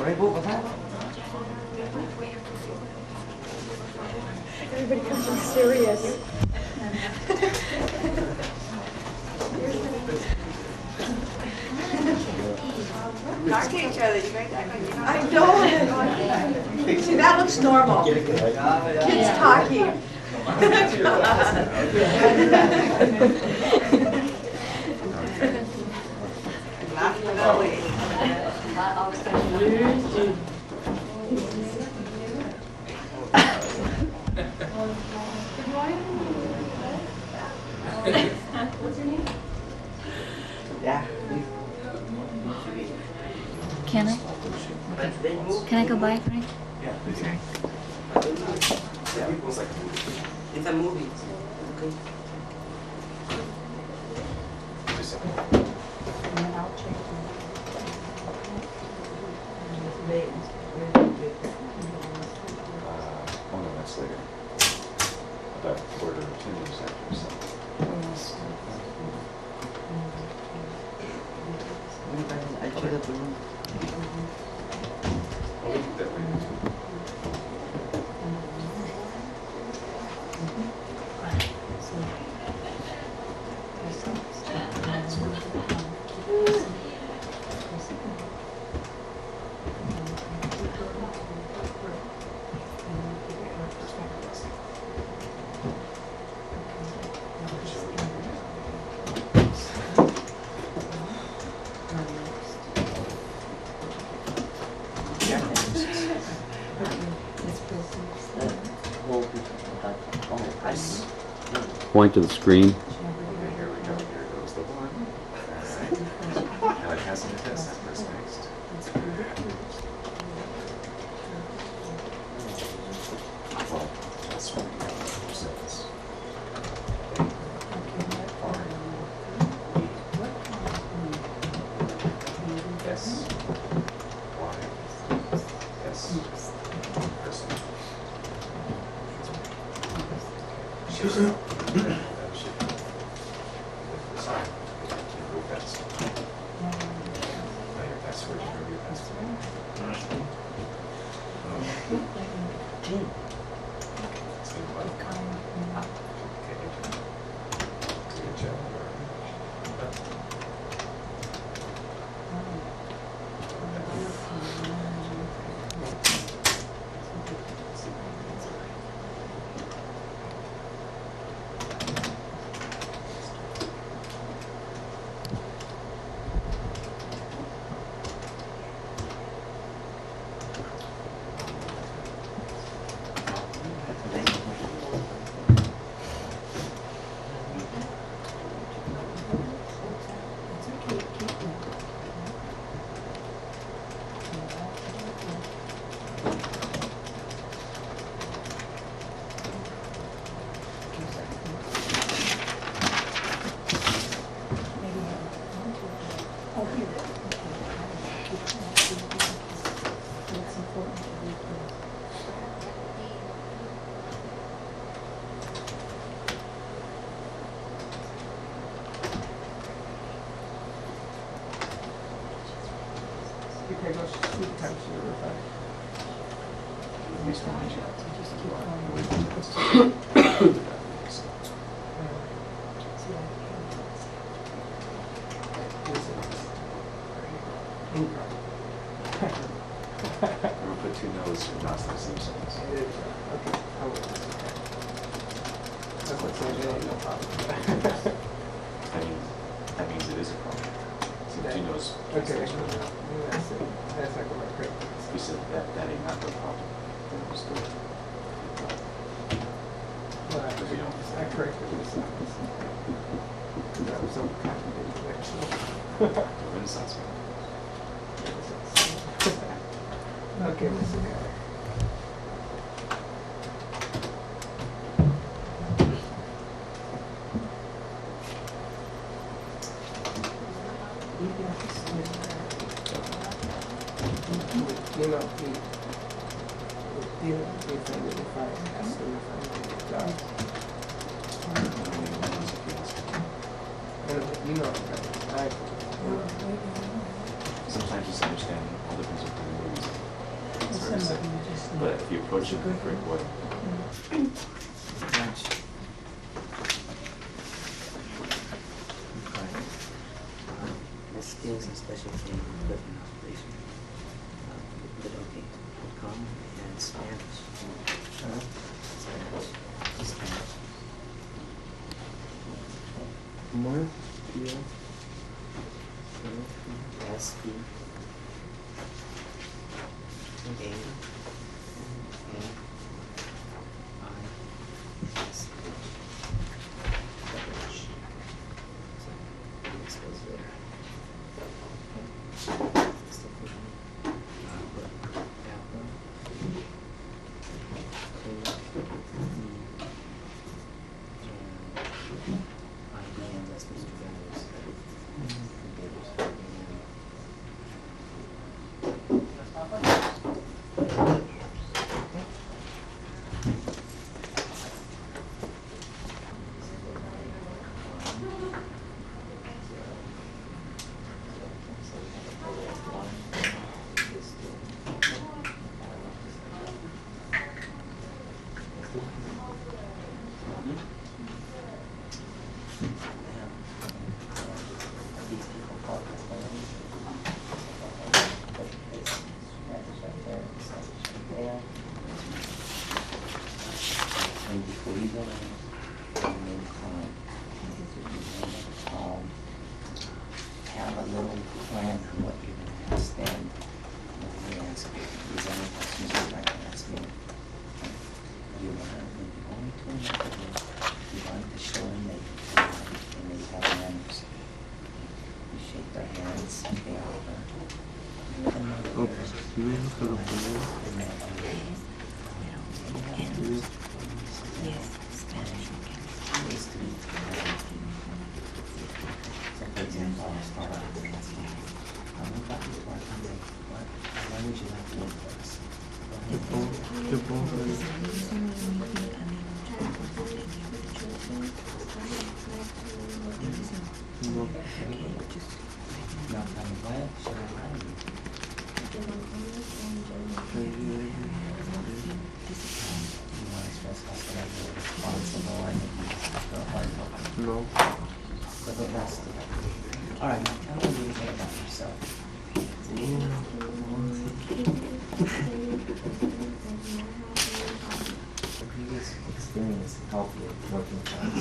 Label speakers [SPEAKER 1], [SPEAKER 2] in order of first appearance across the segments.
[SPEAKER 1] Everybody comes in serious.
[SPEAKER 2] Talk to each other. You guys act like you're not.
[SPEAKER 1] I know. See, that looks normal. Kids talking.
[SPEAKER 2] Laugh for that way.
[SPEAKER 1] What's your name?
[SPEAKER 3] Yeah.
[SPEAKER 4] Can I? Okay. Can I go by, Frank? Sorry.
[SPEAKER 3] It's a movie. Okay.
[SPEAKER 5] Oh no, that's later. About quarter of 2 minutes after, so.
[SPEAKER 3] I should have been.
[SPEAKER 5] I'll leave it that way.
[SPEAKER 6] Point to the screen.
[SPEAKER 5] Here we go, here goes the one. Alright. Now it has an test first next. Well, that's what we got. S, Y, S, person. Shows up. That should be the sign. Real fast. Now your password, you know your password. Say what? Okay. Good job.
[SPEAKER 3] Okay, go shoot times to the back.
[SPEAKER 5] Nice to meet you. We'll put 2 no's and not the same sentence.
[SPEAKER 3] Okay, I will. That's like saying it ain't no problem.
[SPEAKER 5] That means it is a problem. So 2 no's.
[SPEAKER 3] Okay, that's it. That's not gonna work.
[SPEAKER 5] You said that ain't not the problem. Then it was good.
[SPEAKER 3] Well, I corrected myself. That was so complicated, actually.
[SPEAKER 5] Renaissance man.
[SPEAKER 3] Okay, let's see. You know, if I ask them if I need a job. You know,
[SPEAKER 5] sometimes just understanding all depends on the movies. It's hard to say. But if you approach it in a great way.
[SPEAKER 7] The skills and specialty equipment operation. But okay, common and Spanish. Spanish. Spanish.
[SPEAKER 3] More? Yeah.
[SPEAKER 7] S-E. A. A-I-S-H. This goes there. Still pushing. IBM, that's Mr. Vendors. These people call it there. And before you go in, have a little plan for what you're going to ask them. When you ask, is there any questions you'd like to ask me? You want to, when you're going to an interview, you want to show them that you can and they have manners. You shake their hands, they offer.
[SPEAKER 3] Oh, you mean for the phone?
[SPEAKER 4] Yes, Spanish.
[SPEAKER 7] So for example, I'll start off with asking, what would you like to work for us?
[SPEAKER 3] The no.
[SPEAKER 7] No, what should I write you? You want to stress how that you're responsible and that you have to hard work.
[SPEAKER 3] No.
[SPEAKER 7] But the rest of it. Alright, now tell me a little bit about yourself. Previous experience help you working class.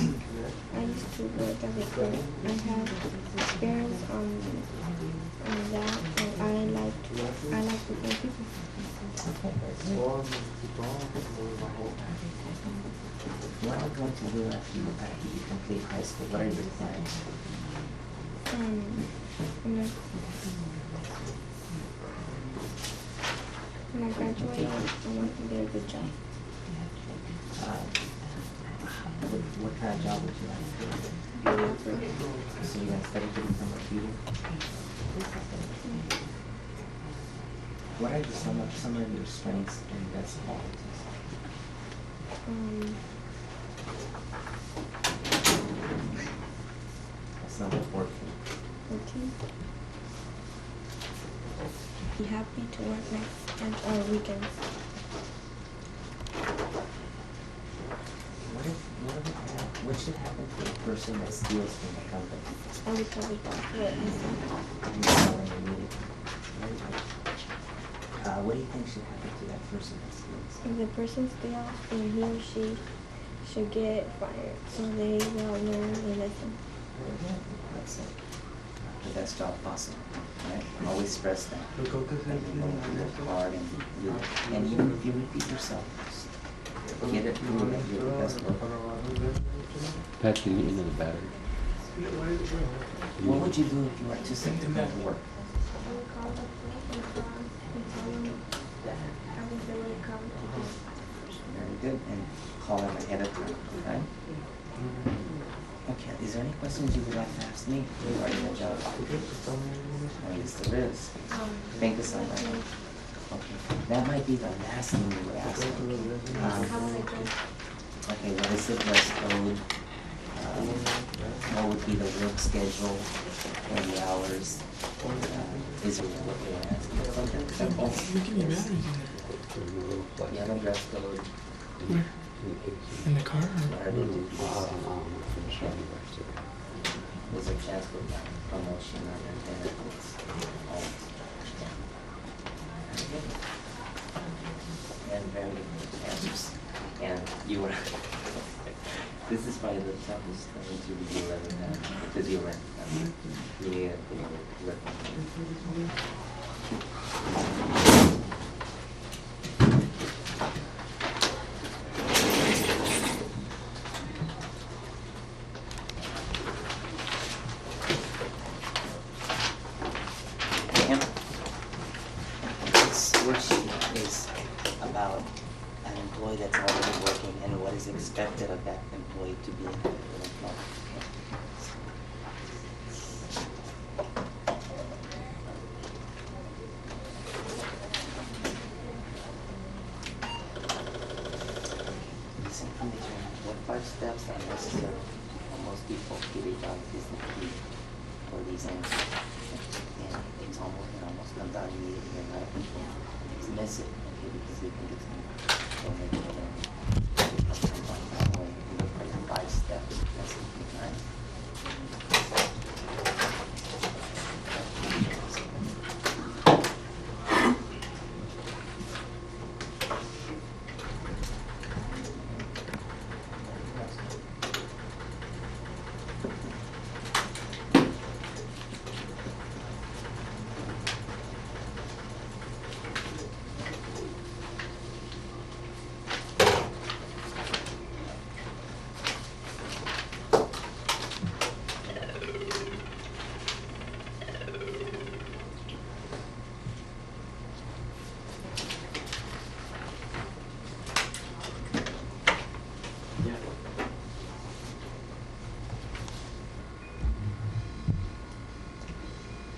[SPEAKER 8] I used to work as a clerk. I have experience on that, and I like to thank people.
[SPEAKER 7] What are you going to do after you complete high school? What are your plans?
[SPEAKER 8] When I graduate, I want to get a good job.
[SPEAKER 7] What kind of job would you like to do? So you're going to study getting from a computer? What are some of your strengths and best qualities? That's not important.
[SPEAKER 8] Okay. Be happy to work next and weekends.
[SPEAKER 7] What should happen to a person that steals from the company?
[SPEAKER 8] I would probably what
[SPEAKER 7] What do you think should happen to that person that steals?
[SPEAKER 8] if the person steals, then he or she should get fired, so they will learn a lesson.
[SPEAKER 7] That's it. The best job possible. Right? Always stress that. That you're going to work hard and even if you repeat yourself, get it through that you're the best worker.
[SPEAKER 6] Pat, can you get into the battery?
[SPEAKER 7] What would you do if you were too sick to come to work? Very good. And call them ahead of time, right? Okay, is there any questions you would like to ask me regarding the job? Oh, yes, there is. Think of something. Okay, that might be the last thing you would ask me. Okay, what is the dress code? what would be the work schedule or the hours? Is it what you're asking? Something simple? You have a dress code.
[SPEAKER 3] Where? In the car?
[SPEAKER 7] What are the duties? There's a chance for promotion or benefits. And very good answers. And you were, this is probably the toughest interview you'll ever have, because you went, you need to put your lip This worksheet is about an employee that's already working and what is expected of that employee to be in the employee. This information, what 5 steps are necessary for most people to be done is the key for these answers. And it's almost, undocumented and not it's missing, okay, because we think it's going to make it look for the 5 steps. That's it, right?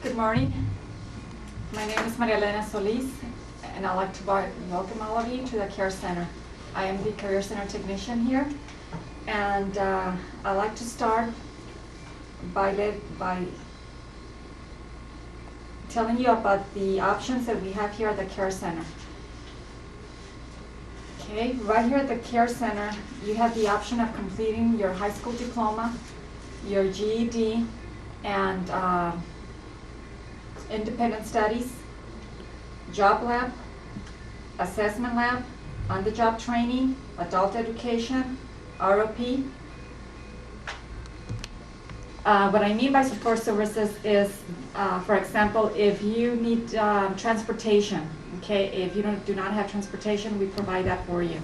[SPEAKER 2] Good morning. My name is Maria Elena Solis, and I'd like to welcome all of you to the Care Center. I am the Career Center technician here, and I'd like to start by telling you about the options that we have here at the Care Center. Okay, right here at the Care Center, you have the option of completing your high school diploma, your GED, and independent studies, job lab, assessment lab, on-the-job training, adult education, ROP. What I mean by support services is, for example, if you need transportation, okay, if you do not have transportation, we provide that for you.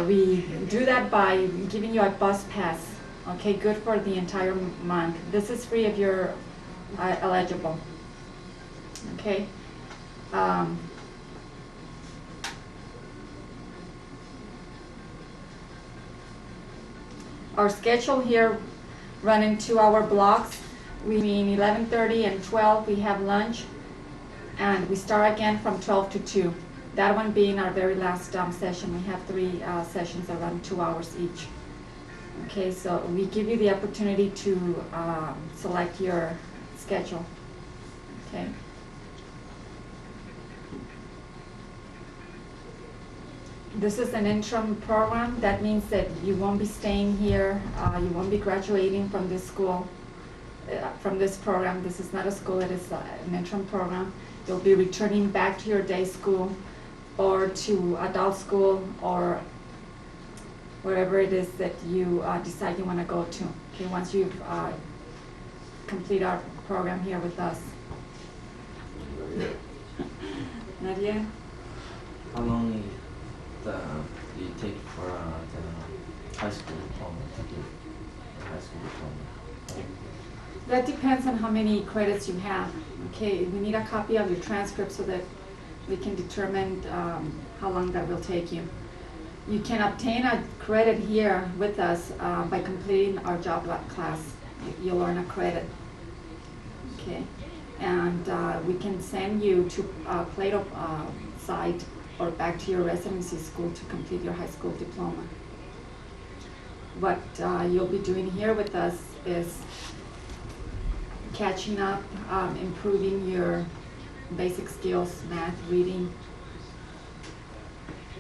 [SPEAKER 2] We do that by giving you a bus pass, okay, good for the entire month. This is free if you're eligible. Okay. Our schedule here run in 2-hour blocks. Between 11:30 and 12 we have lunch, and we start again from 12 to 2. That one being our very last session. We have 3 sessions that run 2 hours each. Okay, so we give you the opportunity to select your schedule. Okay. This is an interim program. That means that you won't be staying here. You won't be graduating from this school, from this program. This is not a school. It is an interim program. You'll be returning back to your day school or to adult school or wherever it is that you decide you want to go to. Okay, once you've complete our program here with us. Nadia?
[SPEAKER 7] How long do you take for the high school diploma to do high school diploma?
[SPEAKER 2] That depends on how many credits you have. Okay, we need a copy of your transcript so that we can determine how long that will take you. You can obtain a credit here with us by completing our job lab class. You'll earn a credit. Okay, and we can send you to Plato site or back to your residency school to complete your high school diploma. What you'll be doing here with us is catching up, improving your basic skills, math, reading,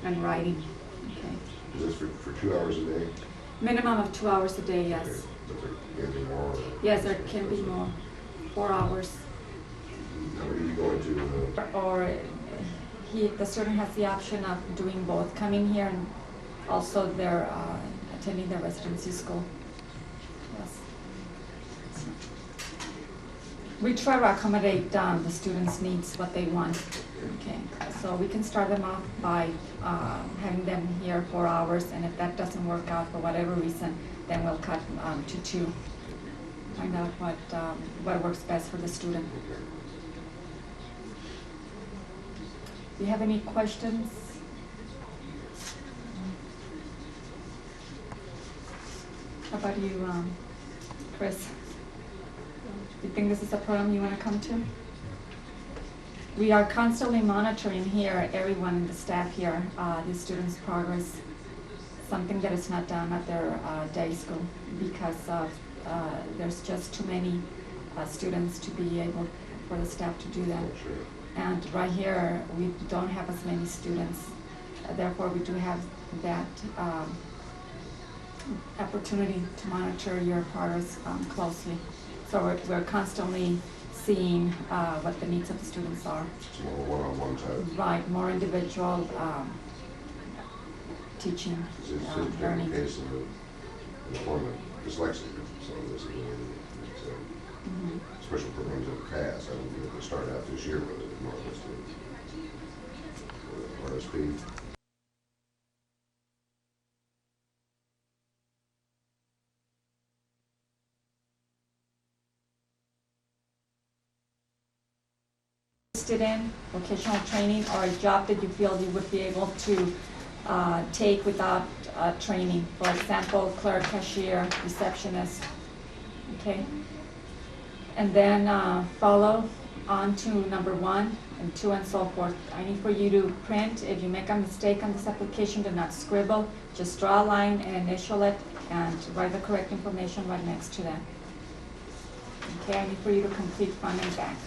[SPEAKER 2] and writing. Okay.
[SPEAKER 9] Is this for 2 hours a day?
[SPEAKER 2] Minimum of 2 hours a day, yes.
[SPEAKER 9] Okay. But there can be more?
[SPEAKER 2] Yes, there can be more. 4 hours.
[SPEAKER 9] How many are you going to?
[SPEAKER 2] Or the student has the option of doing both, coming here and also they're attending the residency school. Yes. We try to accommodate the students' needs, what they want. Okay, so we can start them off by having them here 4 hours, and if that doesn't work out for whatever reason, then we'll cut to 2. Find out what works best for the student. Do you have any questions? How about you, Chris? Do you think this is a program you want to come to? We are constantly monitoring here, everyone in the staff here, the students' progress, something that is not done at their day school because there's just too many students to be able for the staff to do that. And right here, we don't have as many students. Therefore, we do have that opportunity to monitor your progress closely. So we're constantly seeing what the needs of the students are.
[SPEAKER 9] It's more one-on-one type.
[SPEAKER 2] Right, more individual teaching,
[SPEAKER 9] It's a
[SPEAKER 2] learning.
[SPEAKER 9] different case of an employment dyslexia. So this is special programs in the past. I don't think they started out this year with it, more or less the RSP.
[SPEAKER 2] In vocational training or a job that you feel you would be able to take without training. For example, clerk, cashier, receptionist, okay? And then follow on to number 1 and 2 and so forth. I need for you to print. If you make a mistake on this application, do not scribble. Just draw a line and initial it and write the correct information right next to that. Okay, I need for you to complete front and back.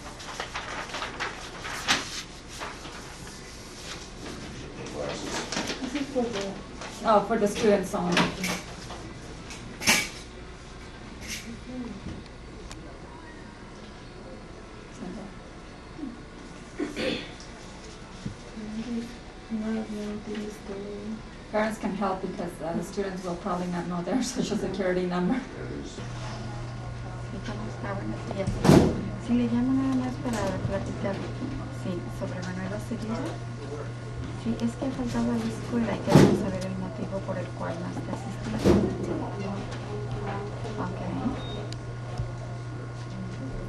[SPEAKER 2] Oh, for the students only. Parents can help because the students will probably not know their social security number.
[SPEAKER 10] Si le llamo nada más para platicar, sí, sobre Manuela Ceguera. Sí, es que ha faltado a la escuela y queremos saber el motivo por el cual no está asistiendo. Ok.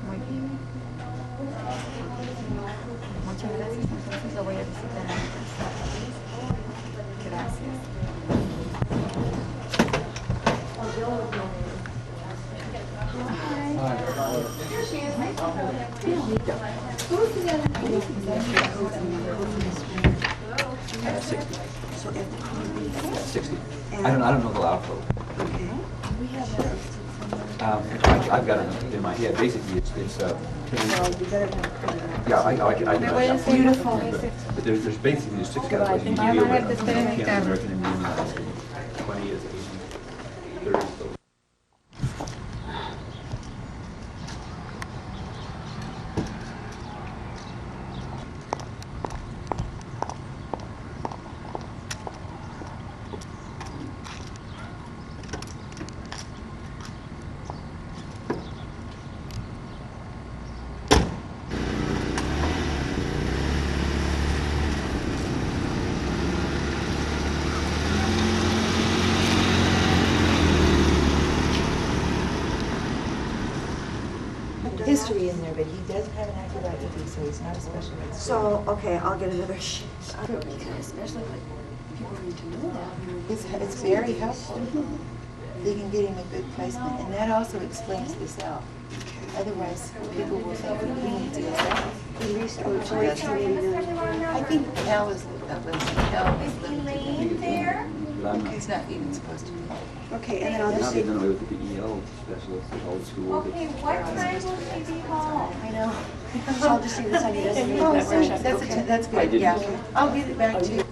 [SPEAKER 10] Muy bien. Muchas gracias. Entonces lo voy a visitar en mi casa. Gracias.
[SPEAKER 7] At 60. 60. I don't know the loud code. I've got it in my head. Basically, it's yeah, I know.
[SPEAKER 10] Beautiful.
[SPEAKER 7] But there's basically 6 categories. American Indian, 20 is Asian, 30 is those.
[SPEAKER 11] History in there, but he doesn't have an active IEP, so he's not a special ed student.
[SPEAKER 1] So, okay, I'll get another sheet.
[SPEAKER 10] Especially like people need to know that.
[SPEAKER 11] It's very helpful. They can get him a good placement, and that also explains this out. Otherwise, people will think he needs this out.
[SPEAKER 1] At least on 1489.
[SPEAKER 11] I think Al is limited.
[SPEAKER 12] Elaine there?
[SPEAKER 6] but I'm not.
[SPEAKER 11] He's not even supposed to be. Okay, and then
[SPEAKER 6] Now
[SPEAKER 11] I'll just
[SPEAKER 6] they've
[SPEAKER 11] say,
[SPEAKER 6] done away with the PEO specialist, the old school.
[SPEAKER 1] Okay, what time will she be home?
[SPEAKER 11] I know. So I'll just say this on your designated
[SPEAKER 1] Oh,
[SPEAKER 11] workshop. That's
[SPEAKER 6] I
[SPEAKER 11] good,
[SPEAKER 6] didn't.
[SPEAKER 11] yeah. I'll get it back to you.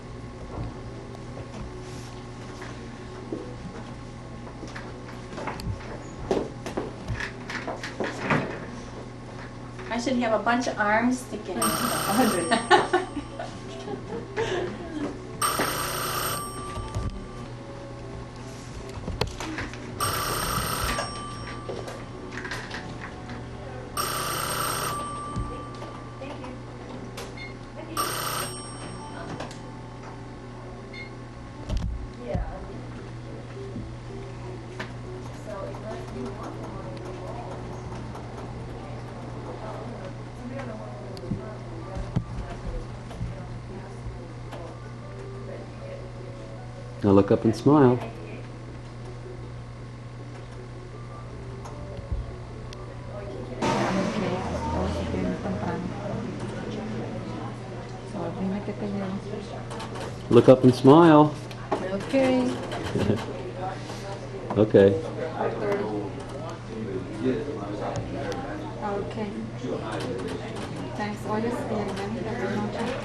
[SPEAKER 1] I should have a bunch of arms sticking out.
[SPEAKER 6] Now look up and smile. Look up and smile.
[SPEAKER 11] Okay.
[SPEAKER 6] Okay.
[SPEAKER 2] Okay. Thanks. Hoy es viernes, de noche.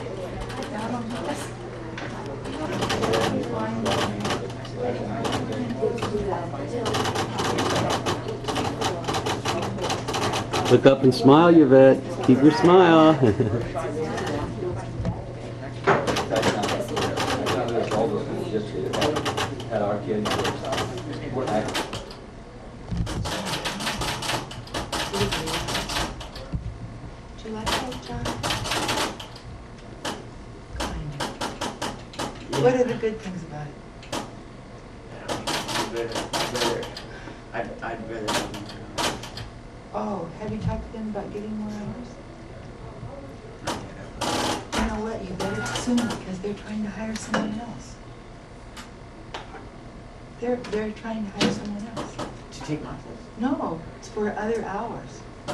[SPEAKER 6] Look up and smile, Yvette. Keep your smile.
[SPEAKER 7] Had our kids.
[SPEAKER 11] Do you like that, John? What are the good things about it?
[SPEAKER 3] I'd rather have them.
[SPEAKER 11] Oh, have you talked to them about getting more hours? You know what, you better soon, because they're trying to hire someone else. They're trying to hire someone else.
[SPEAKER 3] To take my place.
[SPEAKER 11] No, it's for other hours. I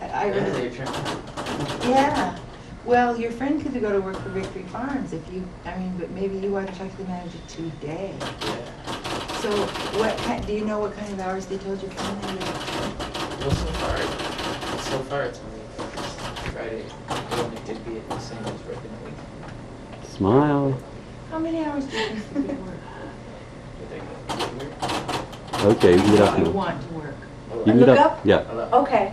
[SPEAKER 3] Yeah,
[SPEAKER 11] really,
[SPEAKER 3] they're trying.
[SPEAKER 11] yeah. Well, your friend could go to work for Victory Farms if you, but maybe you ought to talk to the manager today.
[SPEAKER 3] Yeah.
[SPEAKER 11] So what kind, do you know what kind of hours they told you from there?
[SPEAKER 3] Well, so far it's only Friday. It only did be the same as regular week.
[SPEAKER 6] Smile.
[SPEAKER 11] How many hours do you think you could work?
[SPEAKER 6] Okay, you can get up
[SPEAKER 11] I
[SPEAKER 6] now.
[SPEAKER 11] want to work.
[SPEAKER 6] You can
[SPEAKER 1] Look
[SPEAKER 6] get
[SPEAKER 1] up?
[SPEAKER 6] Yeah.
[SPEAKER 1] Okay.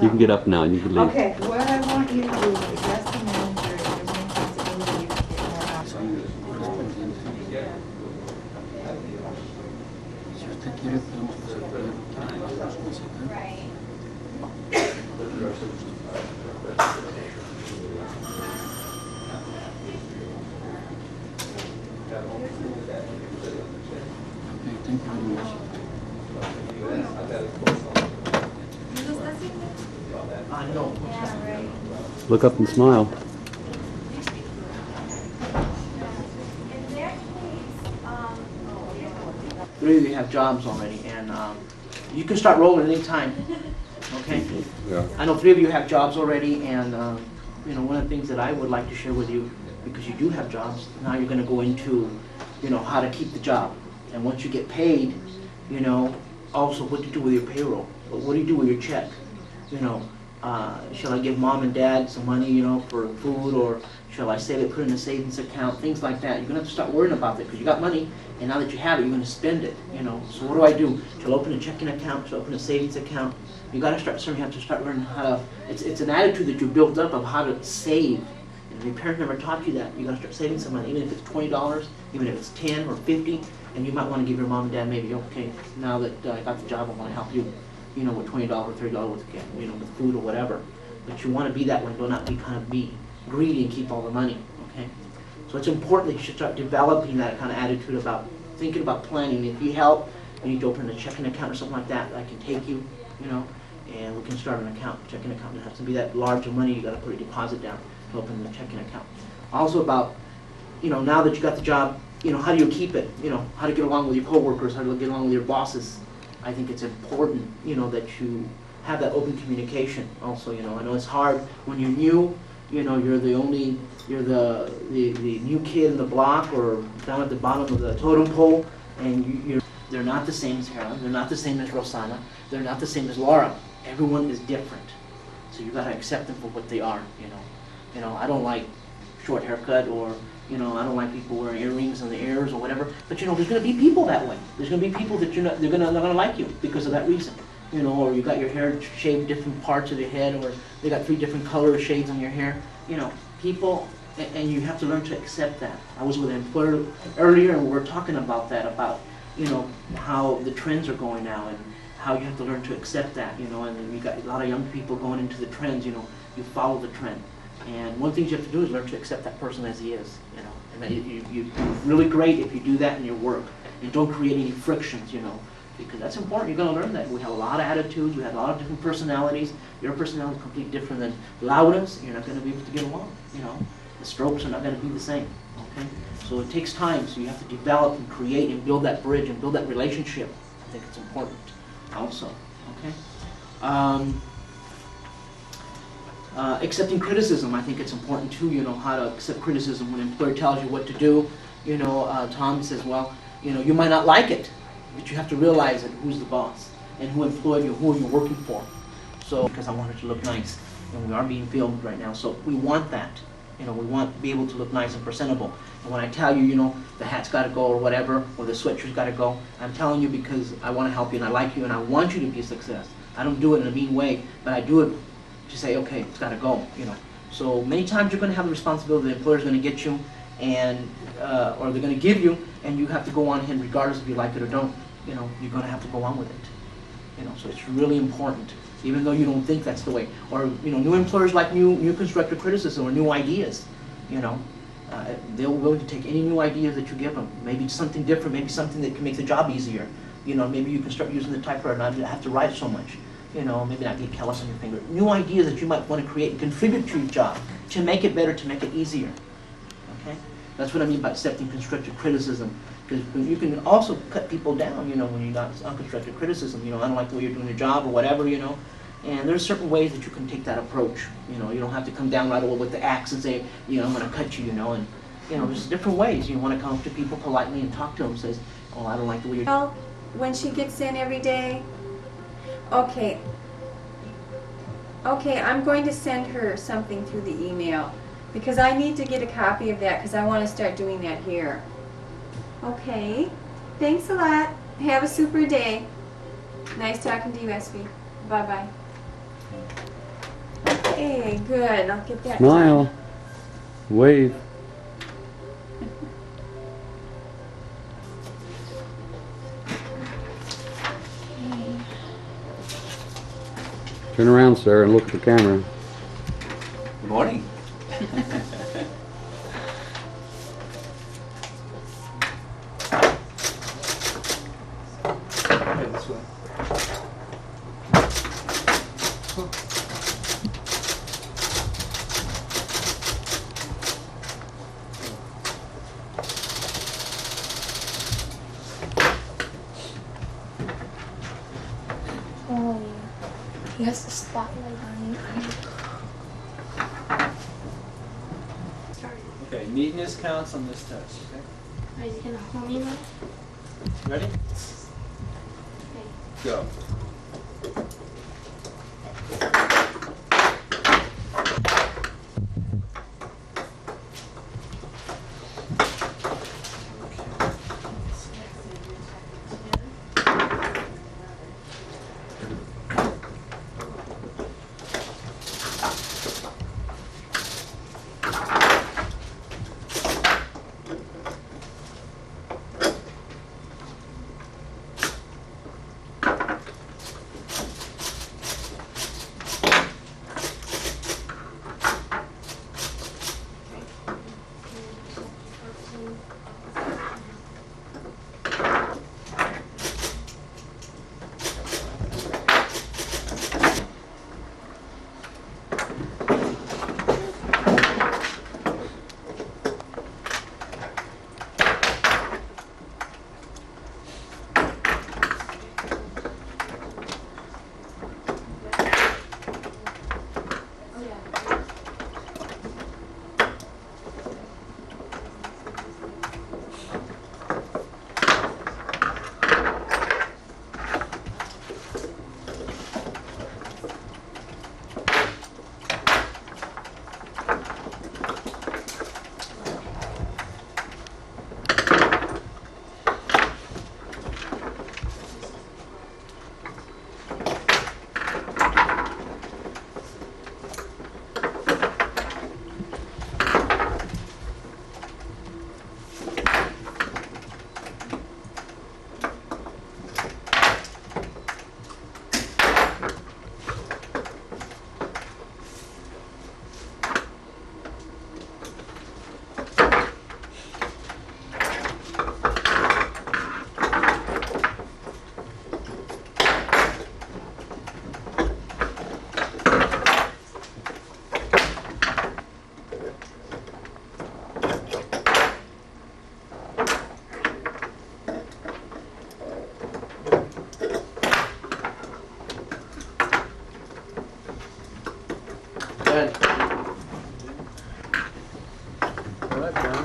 [SPEAKER 6] You can get up now. You can leave.
[SPEAKER 1] Okay.
[SPEAKER 11] What I want you to do is ask the manager if there's any possibility you could get more hours.
[SPEAKER 3] No.
[SPEAKER 6] Look up and smile.
[SPEAKER 12] Three of you have jobs already, and you can start rolling anytime. Okay?
[SPEAKER 9] Yeah.
[SPEAKER 12] I know three of you have jobs already, and one of the things that I would like to share with you, because you do have jobs, now you're going to go into, how to keep the job. And once you get paid, also what to do with your payroll. What do you do with your check? Shall I give mom and dad some money, for food, or shall I save it, put it in a savings account, things like that. You're going to have to start worrying about that because you got money, and now that you have it, you're going to spend it, So what do I do? Shall I open a checking account? Shall I open a savings account? You got to start, you have to start learning how to, it's an attitude that you built up of how to save. And your parents never taught you that. You got to start saving some money, even if it's $20, even if it's 10 or 50, and you might want to give your mom and dad maybe, okay, now that I got the job, I want to help you, with $20 or $30 with, with food or whatever. But you want to be that way, do not be greedy and keep all the money, okay? So it's important that you should start developing that kind of attitude about thinking about planning. If you help, you need to open a checking account or something like that, I can take you, and we can start an account, checking account. It has to be that large of money, you got to put a deposit down to open the checking account. Also about, now that you got the job, how do you keep it? How to get along with your coworkers, how to get along with your bosses. I think it's important, that you have that open communication also, I know it's hard when you're new, you know, you're the new kid in the block or down at the bottom of the totem pole, and they're not the same as Helen, they're not the same as Rosana, they're not the same as Laura. Everyone is different. So you gotta accept them for what they are, you know. You know, I don't like short haircut, or, you know, I don't like people wearing earrings in the ears or whatever, but you know, there's gonna be people that way. There's gonna be people that they're not gonna like you because of that reason. You know, or you got your hair shaved different parts of your head, or they got 3 different color shades on your hair. You know, people, and you have to learn to accept that. I was with an employer earlier, and we were talking about that, about, you know, how the trends are going now, and how you have to learn to accept that, you know, and you got a lot of young people going into the trends, you know, you follow the trend. And one of the things you have to do is learn to accept that person as he is, you know, and that you're really great if you do that in your work, and don't create any frictions, you know, because that's important. You're going to learn that. We have a lot of attitudes, we have a lot of different personalities. Your personality is completely different than Laura's. You're not going to be able to get along, you know. The strokes are not going to be the same, okay? So it takes time, so you have to develop and create and build that bridge and build that relationship. I think it's important also, okay? Accepting criticism, I think it's important too, you know, how to accept criticism when an employer tells you what to do. You know, Tom says, well, you know, you might not like it, but you have to realize that who's the boss and who employed you, who are you working for. So, because I want it to look nice, and we are being filmed right now, so we want that. You know, we want to be able to look nice and presentable. And when I tell you, you know, the hat's got to go or whatever, or the sweatshirt's got to go, I'm telling you because I want to help you and I like you and I want you to be a success. I don't do it in a mean way, but I do it to say, okay, it's got to go, you know. So many times you're going to have the responsibility, the employer's going to get you, and or they're going to give you, and you have to go on ahead regardless if you like it or don't. You know, you're going to have to go on with it. You know, so it's really important, even though you don't think that's the way. Or, you know, new employers like new constructive criticism or new ideas, you know. They're willing to take any new ideas that you give them. Maybe something different, maybe something that can make the job easier. You know, maybe you can start using the typewriter and not have to write so much. You know, maybe not get callous on your finger. New ideas that you might want to create and contribute to your job to make it better, to make it easier. Okay? That's what I mean by accepting constructive criticism. Because you can also cut people down, you know, when you're not unconstructive criticism. You know, I don't like the way you're doing your job or whatever, you know. And there's certain ways that you can take that approach. You know, you don't have to come down right away with the axe and say, you know, I'm going to cut you, you know. And, you know, there's different ways. You want to come up to people politely and talk to them. Says, oh, I don't like the way you're doing.
[SPEAKER 8] Well, when she gets in every day, okay, I'm going to send her something through the email because I need to get a copy of that because I want to start doing that here. Okay, thanks a lot. Have a super day. Nice talking to you, SB. Bye-bye. Okay, good. I'll get that
[SPEAKER 6] Smile.
[SPEAKER 8] done.
[SPEAKER 6] Wave. Turn around, sir, and look at the camera.
[SPEAKER 5] Good morning. Okay, this way.
[SPEAKER 4] Oh, he has the spotlight on you.
[SPEAKER 3] Okay, neatness counts on this test, okay?
[SPEAKER 4] Are you gonna hold me now?
[SPEAKER 3] Ready?
[SPEAKER 4] Okay.
[SPEAKER 3] Go. Good.
[SPEAKER 6] All right, John.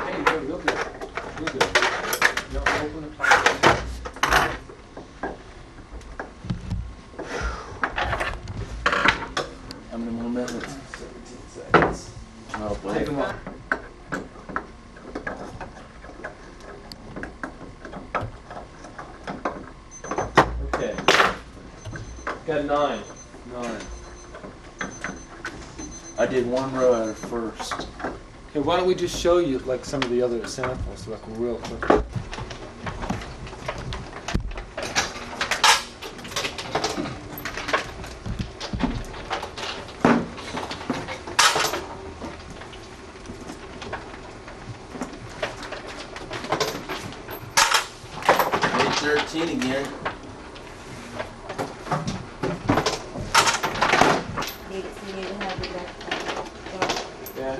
[SPEAKER 3] Hey, you're real good. Real good. No, open the file.
[SPEAKER 12] How many more minutes?
[SPEAKER 3] 17 seconds.
[SPEAKER 12] Oh, boy.
[SPEAKER 3] Take them off. Okay. Got 9. 9.
[SPEAKER 12] I did one row at first.
[SPEAKER 6] Okay, why don't we just show you like some of the other samples, like real quick.
[SPEAKER 12] Page 13 again.
[SPEAKER 11] Need to have the left.
[SPEAKER 3] Yeah.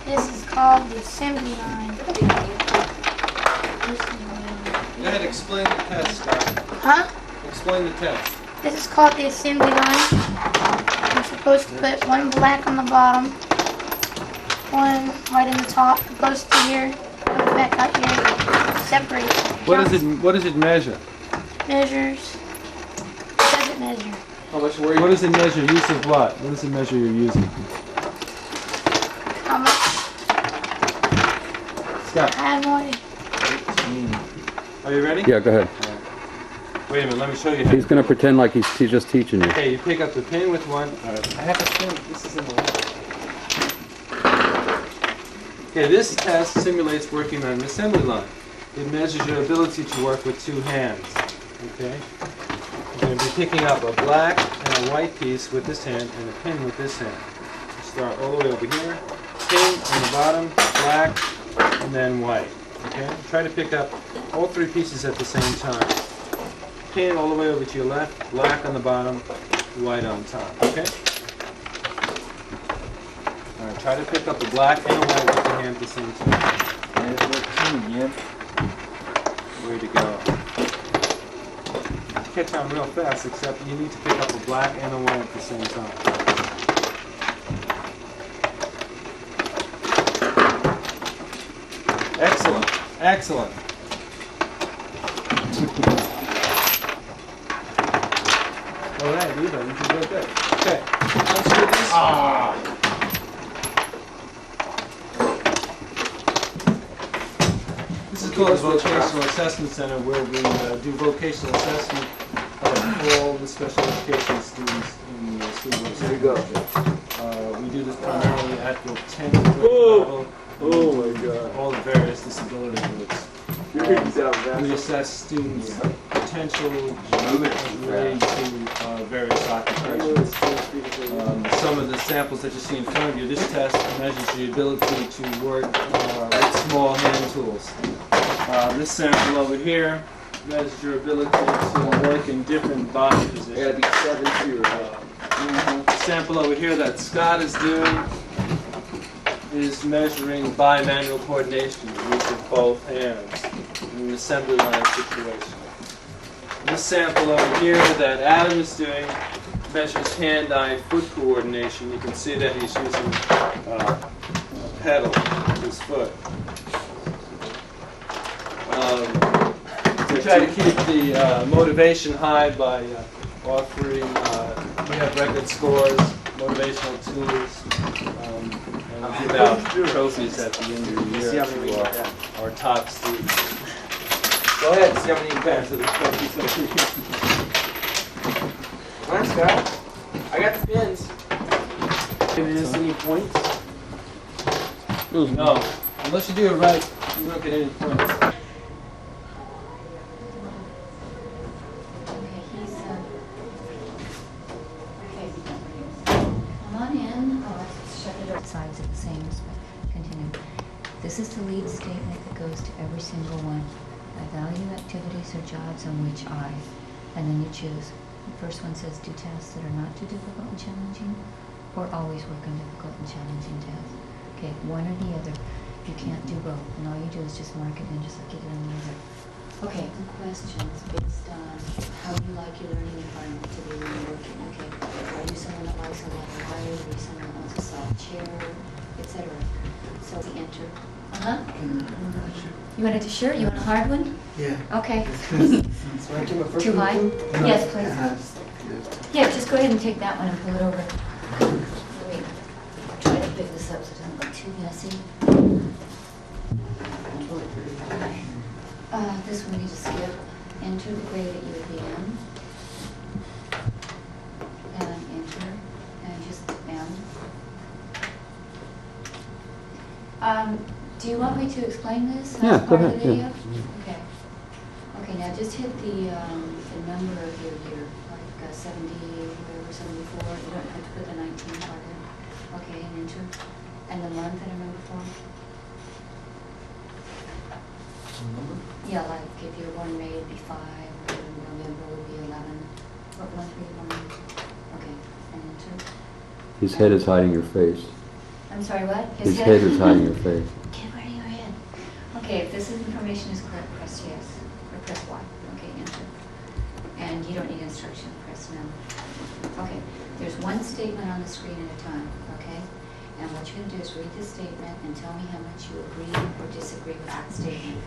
[SPEAKER 4] This is called the assembly line.
[SPEAKER 6] Go ahead, explain the test, Scott.
[SPEAKER 4] Huh?
[SPEAKER 6] Explain the test.
[SPEAKER 4] This is called the assembly line. I'm supposed to put one black on the bottom, one white in the top, close to here, put it back out here, separate.
[SPEAKER 6] What does it measure?
[SPEAKER 4] Measures. What does it measure?
[SPEAKER 3] How much were you?
[SPEAKER 6] What does it measure? Use of what? What does it measure you're using?
[SPEAKER 4] How much?
[SPEAKER 6] Scott.
[SPEAKER 4] I have no idea.
[SPEAKER 6] Are you ready? Yeah, go ahead. Wait a minute, let me show you how. He's going to pretend like he's just teaching you. Okay, you pick up the pin with one. I have a pin. This is in the way. Okay, this test simulates working on an assembly line. It measures your ability to work with two hands. Okay? You're going to be picking up a black and a white piece with this hand and a pin with this hand. You start all the way over here. Pin on the bottom, black, and then white. Okay? Try to pick up all three pieces at the same time. Pin all the way over to your left, black on the bottom, white on top. Okay? Alright, try to pick up the black and the white with your hand at the same time.
[SPEAKER 12] And 14 again.
[SPEAKER 6] Way to go. Catch on real fast, except you need to pick up a black and a white at the same time. Excellent. Excellent. All right, Eva, you can do good. Okay, let's do this. This is called the Vocational Assessment Center, where we do vocational assessment of all the special education students in the school. Here we go. We do this primarily at the 10th grade level. Oh my God! All the various disability groups. We assess students' potential related to various occupations. Some of the samples that you see in front of you, this test measures the ability to work with small hand tools. This sample over here measures your ability to work in different body positions. Gotta be 7 The sample over here that Scott is doing is measuring bimanual coordination, the use of both hands in an assembly line situation. This sample over here that Adam is doing measures hand-eye foot coordination. You can see that he's using a pedal with his foot. We try to keep the motivation high by offering, we have record scores, motivational tools, and we give out trophies at the end of the year to our top students. Go ahead, see how many you can pass to the trophies. Come on, Scott. I got the pins.
[SPEAKER 12] Giving us any points?
[SPEAKER 6] No, unless you do it right, you don't get any points.
[SPEAKER 10] Okay, he's, okay, come on in. Oh, shut it up. Sides are the same, but continue. This is the lead statement that goes to every single one. I value activities or jobs on which I, and then you choose. The first one says do tasks that are not too difficult and challenging, or always work on difficult and challenging tasks. Okay, one or the other. You can't do both, and all you do is just mark it in just like you did on the other. Okay, the questions based on how you like your learning environment to be when you're working. Okay, are you someone that likes a lot of light? Are you someone that wants a soft chair, etc.? So we enter. You want a shirt? You want a hard one?
[SPEAKER 12] Yeah.
[SPEAKER 10] Okay.
[SPEAKER 12] So I give a first
[SPEAKER 10] Too
[SPEAKER 12] one
[SPEAKER 10] high?
[SPEAKER 12] too?
[SPEAKER 10] Yes, please. Yeah, just go ahead and take that one and pull it over. Wait, try to pick this up so it doesn't look too messy. This one you just skip. Enter the grade that you would be in. And enter. And just end. Do you want me to explain this?
[SPEAKER 13] Yeah,
[SPEAKER 10] as
[SPEAKER 13] go
[SPEAKER 10] part of
[SPEAKER 13] ahead,
[SPEAKER 10] the video?
[SPEAKER 13] yeah.
[SPEAKER 10] Okay. Okay, now just hit the number of your year, like 70, whatever, 74. You don't have to put the 19 part in. Okay, and enter. And the month and a number form. Yeah, like if you were born May, it'd be 5, and November would be 11. What month were you born in? Okay, and enter.
[SPEAKER 13] His head is hiding your face.
[SPEAKER 10] I'm sorry, what?
[SPEAKER 13] His head is hiding your face.
[SPEAKER 10] Get rid of your head. Okay, if this information is correct, press yes, or press Y. Okay, enter. And you don't need instruction, press no. Okay, there's one statement on the screen at a time, okay? And what you're going to do is read the statement and tell me how much you agree or disagree with that statement,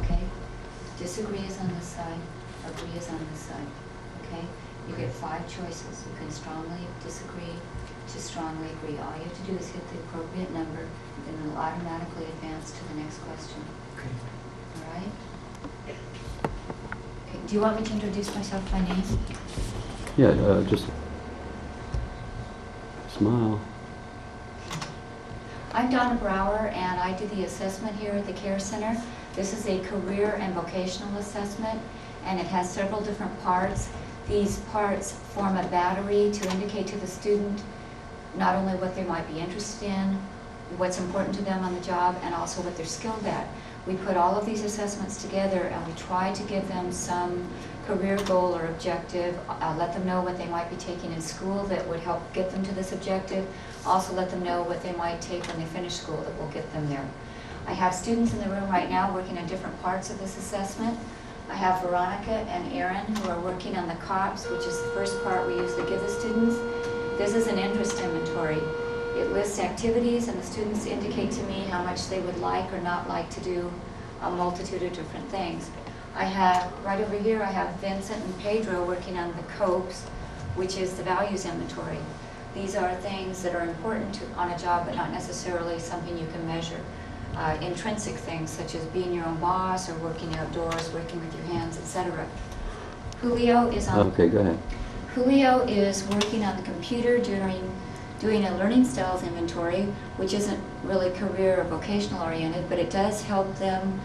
[SPEAKER 10] okay? Disagree is on this side, agree is on this side, okay? You get 5 choices. You can strongly disagree to strongly agree. All you have to do is hit the appropriate number, then it'll automatically advance to the next question.
[SPEAKER 12] Okay.
[SPEAKER 10] All right? Okay. Do you want me to introduce myself by name?
[SPEAKER 13] Yeah, just smile.
[SPEAKER 10] I'm Donna Brower, and I do the assessment here at the Care Center. This is a career and vocational assessment, and it has several different parts. These parts form a battery to indicate to the student not only what they might be interested in, what's important to them on the job, and also what they're skilled at. We put all of these assessments together and we try to give them some career goal or objective, let them know what they might be taking in school that would help get them to this objective, also let them know what they might take when they finish school that will get them there. I have students in the room right now working on different parts of this assessment. I have Veronica and Aaron who are working on the COPS, which is the first part we usually give the students. This is an interest inventory. It lists activities and the students indicate to me how much they would like or not like to do a multitude of different things. I have, right over here, I have Vincent and Pedro working on the COPS, which is the values inventory. These are things that are important on a job, but not necessarily something you can measure. Intrinsic things such as being your own boss or working outdoors, working with your hands, etc. Julio is on.
[SPEAKER 13] Okay, go ahead.
[SPEAKER 10] Julio is working on the computer doing a learning styles inventory, which isn't really career or vocational oriented, but it does help them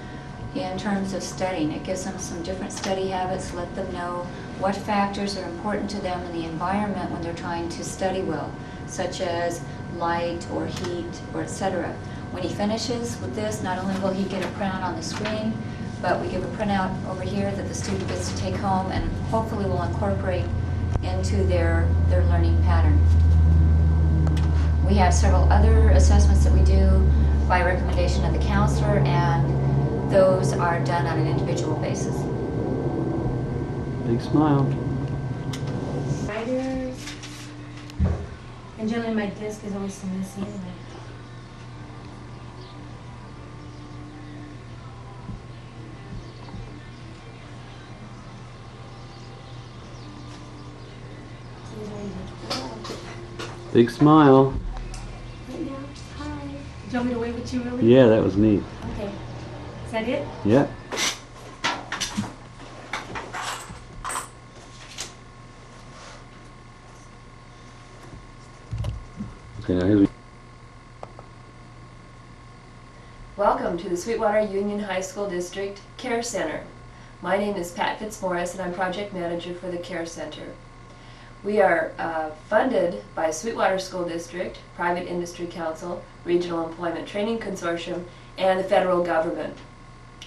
[SPEAKER 10] in terms of studying. It gives them some different study habits, let them know what factors are important to them in the environment when they're trying to study well, such as light or heat or etc. When he finishes with this, not only will he get a printout on the screen, but we give a printout over here that the student gets to take home and hopefully will incorporate into their learning pattern. We have several other assessments that we do by recommendation of the counselor, and those are done on an individual basis.
[SPEAKER 13] Big smile.
[SPEAKER 14] Writers. And generally my desk is always so messy anyway.
[SPEAKER 13] Big smile.
[SPEAKER 14] Right now, hi. Do you want me to wave at you really?
[SPEAKER 13] Yeah, that was neat.
[SPEAKER 14] Okay. Is that it?
[SPEAKER 13] Yeah. Okay, now here's...
[SPEAKER 15] Welcome to the Sweetwater Union High School District Care Center. My name is Pat Fitzmaurice and I'm Project Manager for the Care Center. We are funded by Sweetwater School District, Private Industry Council, Regional Employment Training Consortium, and the federal government,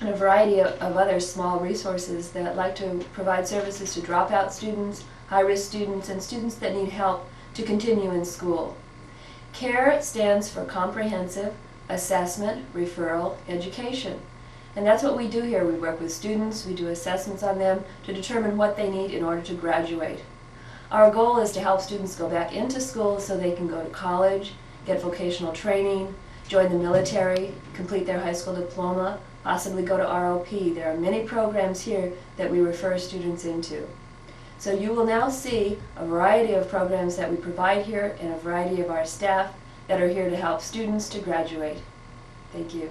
[SPEAKER 15] and a variety of other small resources that like to provide services to dropout students, high-risk students, and students that need help to continue in school. CARE stands for Comprehensive Assessment, Referral, Education. And that's what we do here. We work with students, we do assessments on them to determine what they need in order to graduate. Our goal is to help students go back into school so they can go to college, get vocational training, join the military, complete their high school diploma, possibly go to ROP. There are many programs here that we refer students into. So you will now see a variety of programs that we provide here and a variety of our staff that are here to help students to graduate. Thank you.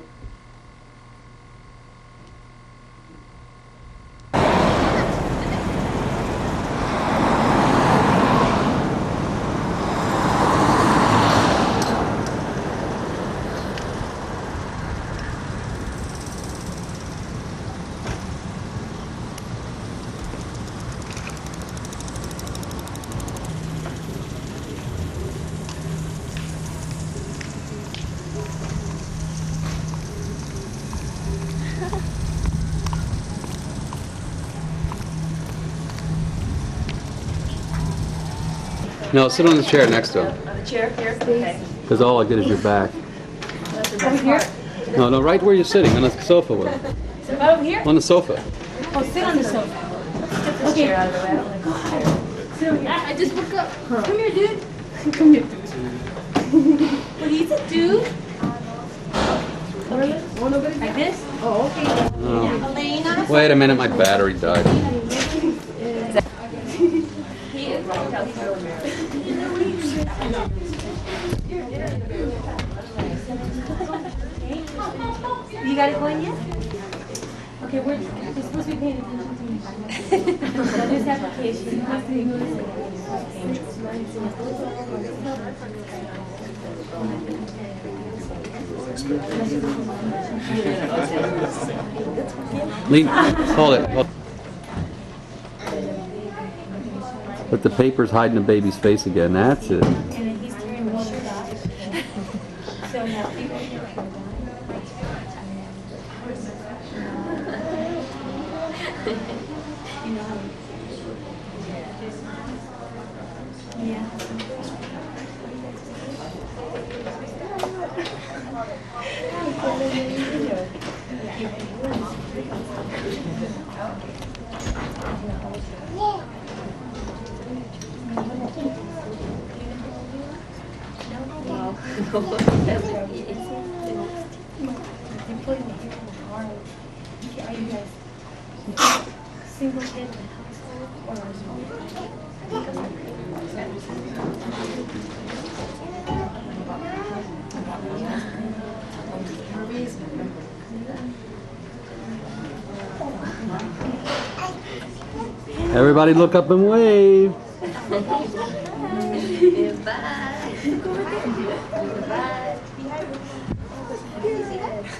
[SPEAKER 13] No, sit on the chair next to him.
[SPEAKER 15] On the chair here? Okay.
[SPEAKER 13] Because all I get is your back.
[SPEAKER 15] That's the best part.
[SPEAKER 13] No, no, right where you're sitting, on the sofa with him.
[SPEAKER 14] Sit over here?
[SPEAKER 13] On the sofa.
[SPEAKER 14] Oh, sit on the sofa.
[SPEAKER 15] Get this chair out of the way. I don't like this chair.
[SPEAKER 14] Sit over here. I just woke up. Come here, dude. Come here, dude. What is it, dude? Like this? Oh, okay.
[SPEAKER 13] Oh.
[SPEAKER 14] Elena?
[SPEAKER 13] Wait a minute, my battery died.
[SPEAKER 15] He is like
[SPEAKER 14] You got it going yet? Okay, we're supposed to be paying attention to me. Now this application has to be
[SPEAKER 13] Lean, hold it. But the paper's hiding the baby's face again. That's it.
[SPEAKER 14] And then he's tearing the shirt off. So now people... Yeah. Are you guys single kid in the household or
[SPEAKER 13] Everybody look up and wave.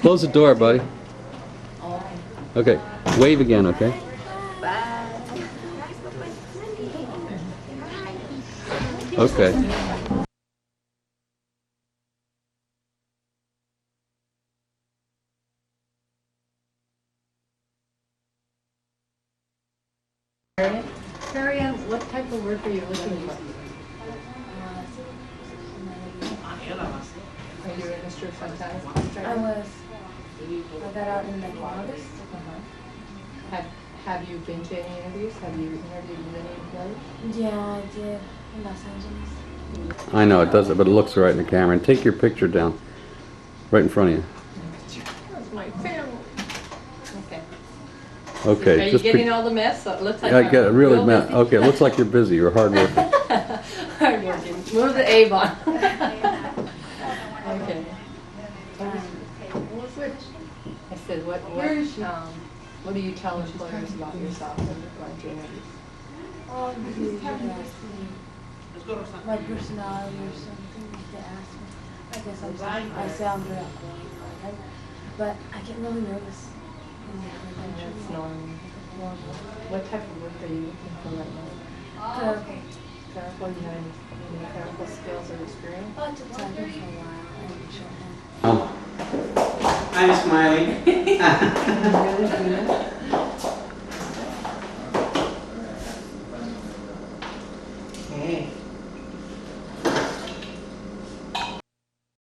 [SPEAKER 13] Close the door, buddy. Okay, wave again, okay? Okay.
[SPEAKER 16] Marianne, what type of work are you looking for? Are you registered full-time?
[SPEAKER 2] I was. I got out in like August.
[SPEAKER 16] Have you been to any interviews? Have you interviewed with any employers?
[SPEAKER 2] Yeah, I did in Los Angeles.
[SPEAKER 13] I know it does it, but it looks right in the camera. And take your picture down, right in front of you.
[SPEAKER 16] That's my family. Okay.
[SPEAKER 13] Okay.
[SPEAKER 16] Are you
[SPEAKER 13] just
[SPEAKER 16] getting all the mess? So it looks like
[SPEAKER 13] I get it really
[SPEAKER 16] real
[SPEAKER 13] mad.
[SPEAKER 16] busy.
[SPEAKER 13] Okay, it looks like you're busy. You're hard working.
[SPEAKER 16] Hard working. Move the Avon. Okay. I said, what do you tell employers about yourself when you're going to interviews?
[SPEAKER 14] my personality or something, if they ask me. I guess I sound very outgoing, but I get really nervous.
[SPEAKER 16] It's normal. What type of work are you looking for right now?
[SPEAKER 14] Clerical.
[SPEAKER 16] Clerical, you have any clerical skills or experience?
[SPEAKER 14] Oh, it's a time for a while. And shorthand.
[SPEAKER 17] I'm smiling.
[SPEAKER 16] Really good.